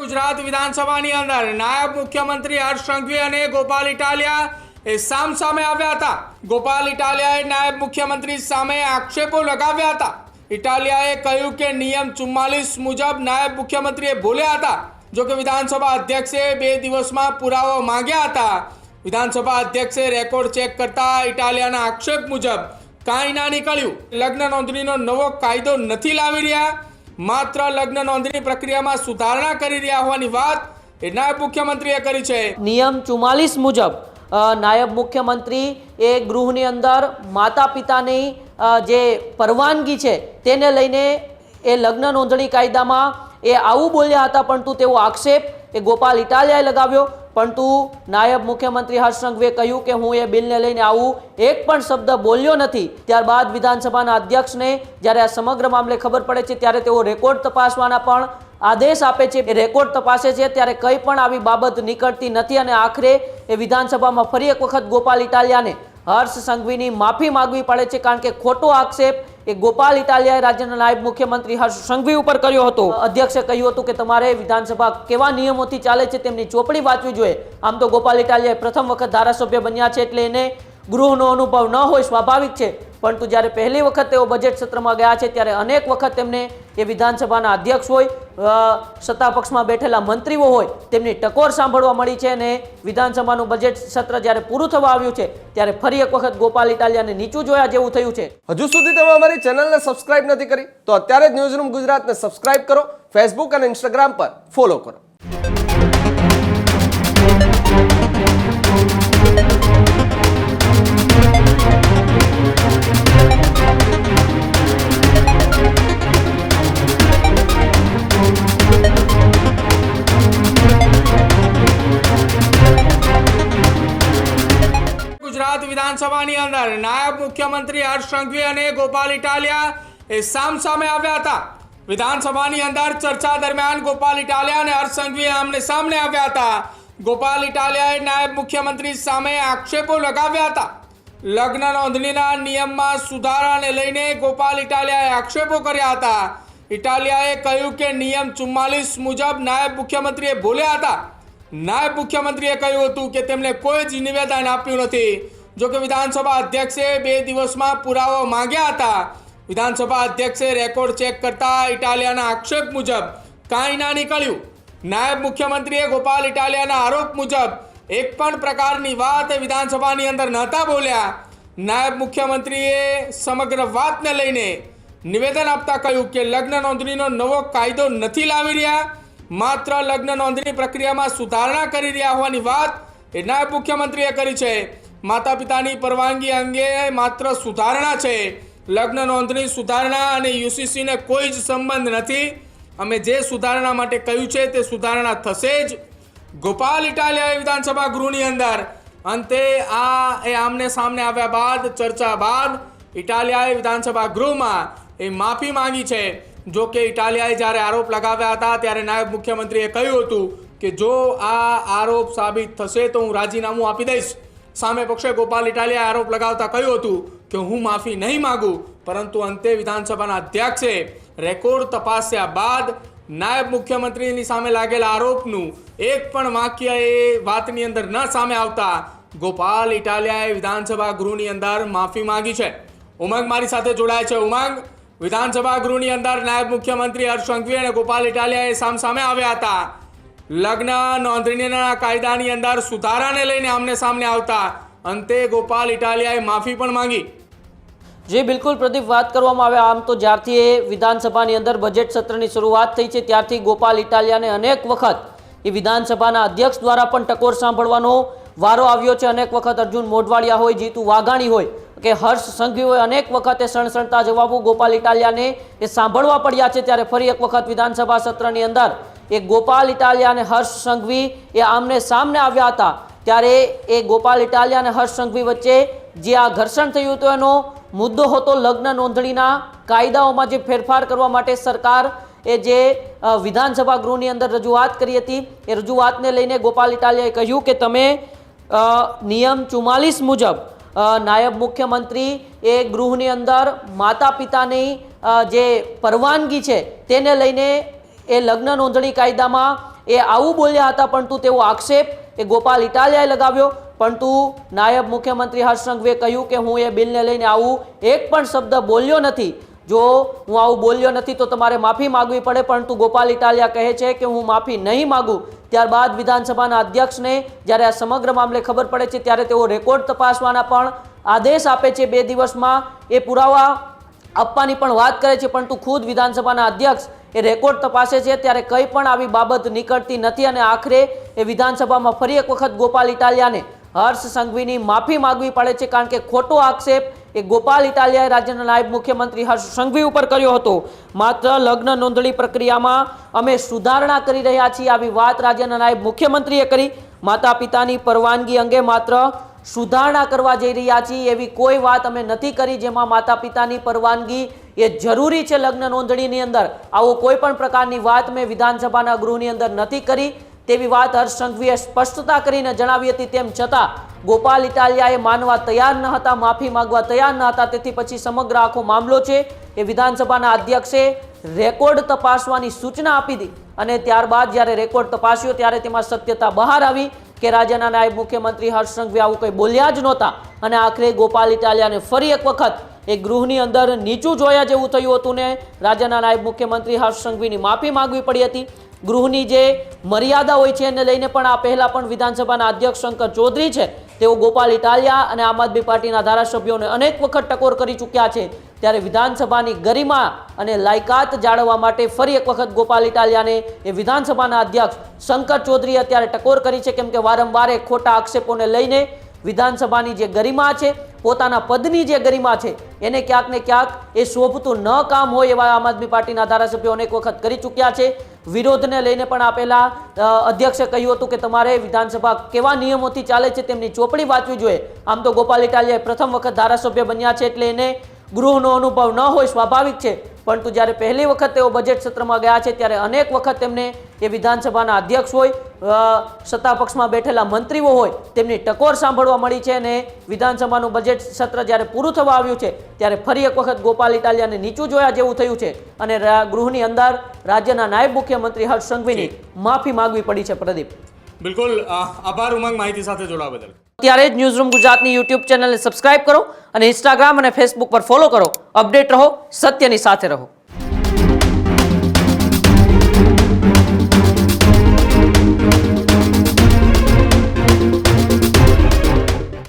गुजरात विधानसभाની અંદર નાયબ મુખ્યમંત્રી હર્ષ સંઘવી અને ગોપાલ ઇટાલિયા એ સામસામે આવ્યા હતા। ગોપાલ ઇટાલિયાએ નાયબ મુખ્યમંત્રી સામે આક્ષેપો લગાવ્યા હતા। ઇટાલિયાએ કહ્યું કે નિયમ 44 મુજબ નાયબ મુખ્યમંત્રીએ બોલ્યા હતા। જો કે વિધાનસભા અધ્યક્ષે 2 દિવસમાં પુરાવો માંગ્યા હતા। વિધાનસભા અધ્યક્ષે રેકોર્ડ ચેક કરતા ઇટાલિયાના આક્ષેપ મુજબ કાંઈ ના નીકળ્યું। લગ્ન નોંધણીનો નવો કાયદો નથી લાવી રહ્યા, માત્ર લગ્ન નોંધણી પ્રક્રિયામાં સુધારણા કરી રહ્યા હોવાની વાત એ નાયબ મુખ્યમંત્રીએ કરી છે। નિયમ 44 મુજબ નાયબ મુખ્યમંત્રી એ ગૃહની અંદર માતા પિતાની જે પરવાનગી છે તેને લઈને એ લગ્ન નોંધણી કાયદામાં એ આવું બોલ્યા હતા, પરંતુ તેવો આક્ષેપ એ ગોપાલ ઇટાલિયાએ લગાવ્યો। પરંતુ નાયબ મુખ્યમંત્રી હર્ષ સંઘવીએ કહ્યું કે હું એ બિલને લઈને આવું એક પણ શબ્દ બોલ્યો નથી। ત્યારબાદ વિધાનસભાના અધ્યક્ષને જ્યારે આ સમગ્ર મામલે ખબર પડે છે ત્યારે તેઓ રેકોર્ડ તપાસવાના પણ આદેશ આપે છે। રેકોર્ડ તપાસે છે ત્યારે કંઈ પણ આવી બાબત નીકળતી નથી અને આખરે એ વિધાનસભામાં ફરી એક વખત ગોપાલ ઇટાલિયાને હર્ષ સંઘવીની માફી માંગવી પડે છે, કારણ કે ખોટો આક્ષેપ એ ગોપાલ ઇટાલિયાએ રાજ્યના નાયબ મુખ્યમંત્રી હર્ષ સંઘવી ઉપર કર્યો હતો। અધ્યક્ષે કહ્યું હતું કે તમારે વિધાનસભા કેવા નિયમોથી ચાલે છે તેમની ચોપડી વાંચવી જોઈએ। આમ તો ગોપાલ ઇટાલિયાએ પ્રથમ વખત ધારાસભ્ય બન્યા છે એટલે એને ગૃહનો અનુભવ ન હોય, સ્વાભાવિક છે, પરંતુ જ્યારે પહેલી વખત તેઓ બજેટ સત્રમાં ગયા છે ત્યારે અનેક વખત તેમને એ વિધાનસભાના અધ્યક્ષ હોય, સત્તા પક્ષમાં બેઠેલા મંત્રીઓ હોય તેમની ટકોર સાંભળવા મળી છે અને વિધાનસભાનું બજેટ સત્ર જ્યારે પૂરું થવા આવ્યું છે ત્યારે ફરી એક વખત ગોપાલ ઇટાલિયાને નીચું જોયા જેવું થયું છે। હજુ સુધી તમે અમારી ચેનલને સબસ્ક્રાઇબ નથી કરી તો અત્યારે જ ન્યૂઝરૂમ ગુજરાતને સબસ્ક્રાઇબ કરો, ફેસબુક અને ઇન્સ્ટાગ્રામ પર ફોલો કરો। ગુજરાત વિધાનસભાની અંદર નાયબ મુખ્યમંત્રી હર્ષ સંઘવી અને ગોપાલ ઇટાલિયા એ સામસામે આવ્યા હતા। વિધાનસભાની અંદર ચર્ચા દરમિયાન ગોપાલ ઇટાલિયા અને હર્ષ સંઘવી આમને સામને આવ્યા હતા। ગોપાલ ઇટાલિયાએ નાયબ મુખ્યમંત્રી સામે આક્ષેપો લગાવ્યા હતા। લગ્ન નોંધણીના નિયમમાં સુધારાને લઈને ગોપાલ ઇટાલિયાએ આક્ષેપો કર્યા હતા। ઇટાલિયાએ કહ્યું કે નિયમ 44 મુજબ નાયબ મુખ્યમંત્રીએ બોલ્યા હતા। નાયબ મુખ્યમંત્રીએ કહ્યું હતું કે તેમણે કોઈ જ નિવેદન આપ્યું નથી। જો કે વિધાનસભા અધ્યક્ષે 2 દિવસમાં પુરાવો માંગ્યા હતા। વિધાનસભા અધ્યક્ષે રેકોર્ડ ચેક કરતા ઇટાલિયાના આક્ષેપ મુજબ કાંઈ ના નીકળ્યું। નાયબ મુખ્યમંત્રીએ ગોપાલ ઇટાલિયાના આરોપ મુજબ એક પણ પ્રકારની વાત વિધાનસભાની અંદર નહોતા બોલ્યા। નાયબ મુખ્યમંત્રીએ સમગ્ર વાતને લઈને નિવેદન આપતા કહ્યું કે લગ્ન નોંધણીનો નવો કાયદો નથી લાવી રહ્યા, માત્ર લગ્ન નોંધણી પ્રક્રિયામાં સુધારણા કરી રહ્યા હોવાની વાત એ નાયબ મુખ્યમંત્રીએ કરી છે। માતા પિતાની પરવાનગી અંગે માત્ર સુધારણા છે। લગ્ન નોંધણી સુધારણા અને યુસીસીને કોઈ જ સંબંધ નથી। અમે જે સુધારણા માટે કહ્યું છે તે સુધારણા થશે જ। ગોપાલ ઇટાલિયાએ વિધાનસભા ગૃહની અંદર અંતે આમને સામને આવ્યા બાદ ચર્ચા બાદ ઇટાલિયાએ વિધાનસભા ગૃહમાં એ માફી માંગી છે। જો કે ઇટાલિયાએ જ્યારે આરોપ લગાવ્યા હતા ત્યારે નાયબ મુખ્યમંત્રીએ કહ્યું હતું કે જો આ આરોપ સાબિત થશે તો હું રાજીનામું આપી દઈશ। સામે પક્ષે ગોપાલ ઇટાલિયાએ આરોપ લગાવતા કહ્યું હતું કે હું માફી નહીં માગું, પરંતુ અંતે વિધાનસભાના અધ્યક્ષે રેકોર્ડ તપાસ્યા બાદ નાયબ મુખ્યમંત્રીની સામે લાગેલા આરોપનું એક પણ વાક્ય એ વાતની અંદર ન સામે આવતા ગોપાલ ઇટાલિયાએ વિધાનસભા ગૃહની અંદર માફી માંગી છે। ઉમંગ મારી સાથે જોડાય છે। ઉમંગ, વિધાનસભા ગૃહની અંદર નાયબ મુખ્યમંત્રી હર્ષ સંઘવી અને ગોપાલ ઇટાલિયાએ સામસામે આવ્યા હતા। લગ્ન નોંધણીના કાયદાની અંદર સુધારાને લઈને આમને સામને આવતા અંતે ગોપાલ ઇટાલિયાએ માફી પણ માંગી। જે બિલકુલ પ્રદીપ, વાત કરવામાં આવે આમ તો જ્યારથી એ વિધાનસભાની અંદર બજેટ સત્રની શરૂઆત થઈ છે ત્યારથી ગોપાલ ઇટાલિયાને અનેક વખત એ વિધાનસભાના અધ્યક્ષ દ્વારા પણ ટકોર સાંભળવાનો વારો આવ્યો છે। અનેક વખત અર્જુન મોઢવાડિયા હોય, જીતુ વાઘાણી હોય કે હર્ષ સંઘવી હોય, અનેક વખતે સણસણતા જવાબો ગોપાલ ઇટાલિયાને એ સાંભળવા પડ્યા છે। ત્યારે ફરી એક વખત વિધાનસભા સત્રની અંદર એ ગોપાલ ઇટાલિયા અને હર્ષ સંઘવી એ આમને સામને આવ્યા હતા। ત્યારે એ ગોપાલ ઇટાલિયા અને હર્ષ સંઘવી વચ્ચે જે આ ઘર્ષણ થયું હતું એનો મુદ્દો હતો લગ્ન નોંધણીના કાયદાઓમાં જે ફેરફાર કરવા માટે સરકાર એ જે વિધાનસભા ગૃહની અંદર રજૂઆત કરી હતી એ રજૂઆતને લઈને ગોપાલ ઇટાલિયાએ કહ્યું કે તમે નિયમ 44 મુજબ નાયબ મુખ્યમંત્રી એ ગૃહની અંદર માતા પિતાની જે પરવાનગી છે તેને લઈને એ લગ્ન નોંધણી કાયદામાં એ આવું બોલ્યા હતા, પરંતુ તેવો આક્ષેપ એ ગોપાલ ઇટાલિયાએ લગાવ્યો. પરંતુ નાયબ મુખ્યમંત્રી હર્ષ સંઘવીએ કહ્યું કે હું એ બિલને લઈને આવું એક પણ શબ્દ બોલ્યો નથી. જો હું આવું બોલ્યો નથી તો તમારે માફી માંગવી પડે. પરંતુ ગોપાલ ઇટાલિયા કહે છે કે હું માફી નહીં માંગું. ત્યારબાદ વિધાનસભાના અધ્યક્ષને જ્યારે આ સમગ્ર મામલે ખબર પડે છે ત્યારે તેઓ રેકોર્ડ તપાસવાના પણ આદેશ આપે છે. 2 દિવસમાં એ પુરાવા આપવાની પણ વાત કરે છે, પરંતુ ખુદ વિધાનસભાના અધ્યક્ષ એ રેકોર્ડ તપાસે છે ત્યારે કંઈ પણ આવી બાબત નીકળતી નથી. અને આખરે એ વિધાનસભામાં ફરી એક વખત ગોપાલ ઇટાલિયાને હર્ષ સંઘવીની માફી માંગવી પડે છે, કારણ કે ખોટો આક્ષેપ એ ગોપાલ ઇટાલિયાએ રાજ્યના નાયબ મુખ્યમંત્રી હર્ષ સંઘવી ઉપર કર્યો હતો. માત્ર લગ્ન નોંધણી પ્રક્રિયામાં અમે સુધારણા કરી રહ્યા છીએ આવી વાત રાજ્યના નાયબ મુખ્યમંત્રીએ કરી. માતા પિતાની પરવાનગી અંગે માત્ર સુધારણા કરવા જઈ રહ્યા છીએ એવી કોઈ વાત અમે નથી કરી જેમાં માતા પિતાની પરવાનગી એ જરૂરી છે લગ્ન નોંધણીની અંદર. આવો કોઈ પણ પ્રકારની વાત મેં વિધાનસભાના ગૃહની અંદર નથી કરી તેવી વાત હર્ષ સંઘવીએ સ્પષ્ટતા કરીને જણાવી હતી. તેમ છતાં ગોપાલ ઇટાલિયાએ માનવા તૈયાર ન હતા, માફી માંગવા તૈયાર ન હતા. તેથી પછી સમગ્ર આખો મામલો છે એ વિધાનસભાના અધ્યક્ષે રેકોર્ડ તપાસવાની સૂચના આપી હતી. અને ત્યારબાદ જ્યારે રેકોર્ડ તપાસ્યો ત્યારે તેમાં સત્યતા બહાર આવી કે રાજ્યના નાયબ મુખ્યમંત્રી હર્ષ સંઘવી આવું કંઈ બોલ્યા જ નહોતા. અને આખરે ગોપાલ ઇટાલિયાને ફરી એક વખત એ ગૃહની અંદર નીચું જોયા જેવું થયું હતું ને રાજ્યના નાયબ મુખ્યમંત્રી હર્ષ સંઘવીની માફી માંગવી પડી હતી. ગૃહની જે મર્યાદા હોય છે એને લઈને પણ આ પહેલા પણ વિધાનસભાના અધ્યક્ષ શંકર ચૌધરી છે તેઓ ગોપાલ ઇટાલિયા અને આમ આદમી પાર્ટીના ધારાસભ્યોને અનેક વખત ટકોર કરી ચૂક્યા છે. ત્યારે વિધાનસભાની ગરિમા અને લાયકાત જાળવવા માટે ફરી એક વખત ગોપાલ ઇટાલિયાને એ વિધાનસભાના અધ્યક્ષ શંકર ચૌધરીએ અત્યારે ટકોર કરી છે, કેમ કે વારંવાર એ ખોટા આક્ષેપોને લઈને વિધાનસભાની જે ગરિમા છે, પોતાના પદની જે ગરિમા છે એને ક્યાંક ને ક્યાંક એ શોભતું ન કામ હોય એવા આમ આદમી પાર્ટીના ધારાસભ્યો અનેક વખત કરી ચૂક્યા છે. વિરોધને લઈને પણ આ પહેલા અધ્યક્ષે કહ્યું હતું કે તમારે વિધાનસભા કેવા નિયમોથી ચાલે છે તેમની ચોપડી વાંચવી જોઈએ. આમ તો ગોપાલ ઇટાલિયાએ પ્રથમ વખત ધારાસભ્ય બન્યા છે એટલે એને ગૃહનો અનુભવ ન હોય, સ્વાભાવિક છે. પરંતુ જ્યારે પહેલી વખત તેઓ બજેટ સત્રમાં ગયા છે ત્યારે અનેક વખત તેમને એ વિધાનસભાના અધ્યક્ષ હોય, સત્તા પક્ષમાં બેઠેલા મંત્રીઓ હોય તેમની ટકોર સાંભળવા મળી છે. અને વિધાનસભાનું બજેટ સત્ર જ્યારે પૂરું થવા આવ્યું છે ત્યારે ફરી એક વખત ગોપાલ ઇટાલિયાને નીચું જોયા જેવું થયું છે અને ગૃહની અંદર રાજ્યના નાયબ મુખ્યમંત્રી હર્ષ સંઘવીની માફી માંગવી પડી છે. પ્રદીપ, બિલકુલ આભાર ઉમંગ, માહિતી સાથે જોડાવા બદલ. ત્યારે જ ન્યૂઝરૂમ ગુજરાતની યુટ્યુબ ચેનલને સબસ્ક્રાઇબ કરો અને ઇન્સ્ટાગ્રામ અને ફેસબુક પર ફોલો કરો. અપડેટ રહો, સત્યની સાથે રહો.